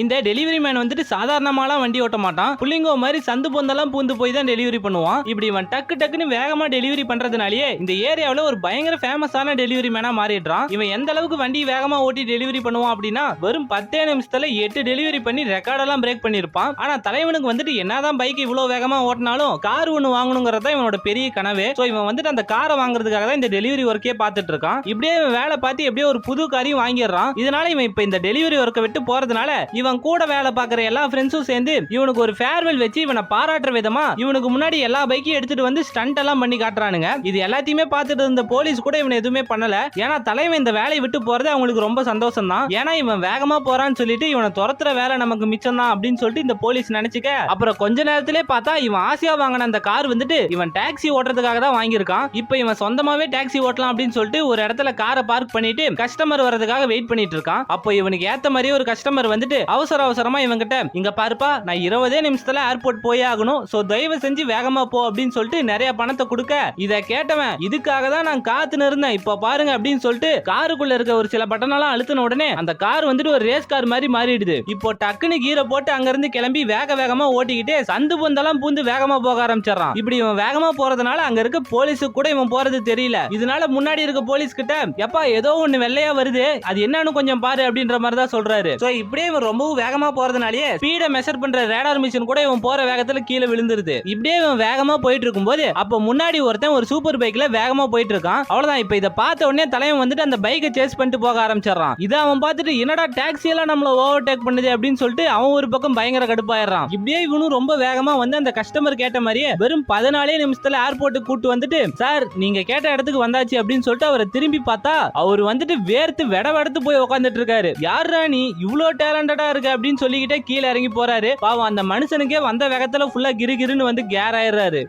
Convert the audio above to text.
இந்த delivery man வந்துட்டு சாதாரணமாலாம் வண்டி ஓட்ட மாட்டான். புள்ளிங்கோ மாதிரி சந்து பொந்தெல்லாம் பூந்து போய் தான் டெலிவரி பண்ணுவான். இப்படி இவன் டக்கு டக்குன்னு வேகமா டெலிவரி பண்றதுனாலயே இந்த ஏரியாவுல ஒரு பயங்கர ஃபேமஸான டெலிவரி மேனா மாறிடுறான். இவன் எந்த அளவுக்கு வண்டி வேகமா ஓட்டி டெலிவரி பண்ணுவான் அப்படின்னா வெறும் 10 நிமிஷத்துல 8 டெலிவரி பண்ணி ரெக்கார்டெல்லாம் பிரேக் பண்ணிருப்பான். ஆனா தலைவனுக்கு வந்துட்டு என்னதான் பைக் இவ்வளவு வேகமா ஓட்டினாலும் கார் ஒண்ணு வாங்கணுங்கிறத இவனோட பெரிய கனவு. சோ இவன் வந்துட்டு அந்த காரை வாங்குறதுக்காக தான் இந்த டெலிவரி ஒர்க்கே பார்த்துட்டு இருக்கான். இப்படியே இவன் வேலை பார்த்து எப்படியோ ஒரு புது காரையும் வாங்கிடுறான். இதனால இவன் இப்ப இந்த டெலிவரி ஒர்க்கை விட்டு போறதுனால இவன் கூட வேலை பார்க்குற எல்லா ஃப்ரெண்ட்ஸும் சேர்ந்து இவனுக்கு ஒரு ஃபேர்வெல் வச்சு இவனை பாராட்டுற விதமா இவனுக்கு முன்னாடி எல்லா பைக்கையும் எடுத்துட்டு வந்து ஸ்டண்ட் எல்லாம் பண்ணி காட்டுறானுங்க. இது எல்லாத்தையுமே பார்த்துட்டு இருந்த போலீஸ் கூட இவன் எதுவுமே பண்ணல. ஏன்னா தலைவன் இந்த வேலையை விட்டு போறது அவங்களுக்கு ரொம்ப சந்தோஷம் தான். ஏன்னா இவன் வேகமா போறான்னு சொல்லிட்டு இவனை துரத்துற வேலை நமக்கு மிச்சம் தான் அப்படின்னு சொல்லிட்டு இந்த போலீஸ் நினைச்சுக்க அப்புறம் கொஞ்ச நேரத்திலே பார்த்தா இவன் ஆசையா வாங்கின அந்த கார் வந்துட்டு இவன் டாக்ஸி ஓட்டுறதுக்காக தான் வாங்கியிருக்கான். இப்போ இவன் சொந்தமாவே டாக்ஸி ஓட்டலாம் அப்படின்னு சொல்லிட்டு ஒரு இடத்துல காரை பார்க் பண்ணிட்டு கஸ்டமர் வரதுக்காக வெயிட் பண்ணிட்டு இருக்கான். அப்போ இவனுக்கு ஏத்த மாதிரி ஒரு கஸ்டமர் வந்துட்டு அவசரமா இவங்கிட்ட இங்க பாருப்பா நான் 20 நிமிஷத்துல ஏர்போர்ட் போயே ஆகணும், சோ தயவு செஞ்சு வேகமா போ அப்படின்னு சொல்லிட்டு நிறைய பணத்தை கொடுக்க இத கேட்டவன் இதுக்காக தான் நான் காத்துன்னு இருந்தேன் இப்ப பாருங்க அப்படின்னு சொல்லிட்டு காருக்குள்ள இருக்க ஒரு சில பட்டனெல்லாம் அழுத்தின உடனே அந்த கார் வந்துட்டு ஒரு ரேஸ் கார் மாதிரி மாறிடுது. இப்போ டக்குன்னு கீரை போட்டு அங்க இருந்து கிளம்பி வேகமா ஓட்டிக்கிட்டு சந்து பொந்தெல்லாம் பூந்து வேகமா போக ஆரம்பிச்சிடறான். இப்படி இவன் வேகமா போறதுனால அங்க இருக்க போலீஸு கூட இவன் போறது தெரியல. இதனால முன்னாடி இருக்க போலீஸ் கிட்ட எப்பா ஏதோ ஒண்ணு வெள்ளையா வருது அது என்னன்னு கொஞ்சம் பாரு அப்படின்ற மாதிரி தான் சொல்றாரு. சோ இப்படியே இவன் ரொம்பவும் வேகமா போறதுனாலே ஸ்பீட மெஷர் பண்ற ரேடார் மிஷின் கூட இவன் போற வேகத்துல கீழே விழுந்துருது. இப்படியே இவன் வேகமா போயிட்டு இருக்கும்போது அப்ப முன்னாடி ஒருத்தன் ஒரு சூப்பர் பைக்ல வேகமா போயிட்டு இருக்கான். அவ்வளவுதான் இப்ப இத பார்த்த உடனே தலைவன் வந்துட்டு அந்த பைக்கை சேஸ் பண்ணிட்டு போக ஆரம்பிச்சிடறான். இத அவன் பார்த்துட்டு என்னடா டாக்ஸி எல்லாம் நம்மள ஓவர்டேக் பண்ணுது அப்படின்னு சொல்லிட்டு அவன் ஒரு பக்கம் பயங்கர கடுப்பாயிடுறான். இப்படியே இவனும் ரொம்ப வேகமா வந்து அந்த கஸ்டமர் கேட்ட மாதிரியே வெறும் 14 நிமிஷத்துல ஏர்போர்ட்டுக்கு கூட்டு வந்துட்டு சார் நீங்க கேட்ட இடத்துக்கு வந்தாச்சு அப்படின்னு சொல்லிட்டு அவரை திரும்பி பார்த்தா அவர் வந்துட்டு வேர்த்து வெடவெடுத்து போய் உட்காந்துட்டு இருக்காரு. யாரா நீ இவ்ளோ டேலண்டடா இருக்க அப்படின்னு சொல்லிக்கிட்டே கீழே இறங்கி போறாரு. பாவம் அந்த மனுஷனுக்கே வந்த வேகத்துல ஃபுல்லா கிருகிருன்னு வந்து கேர் ஆயிடுறாரு.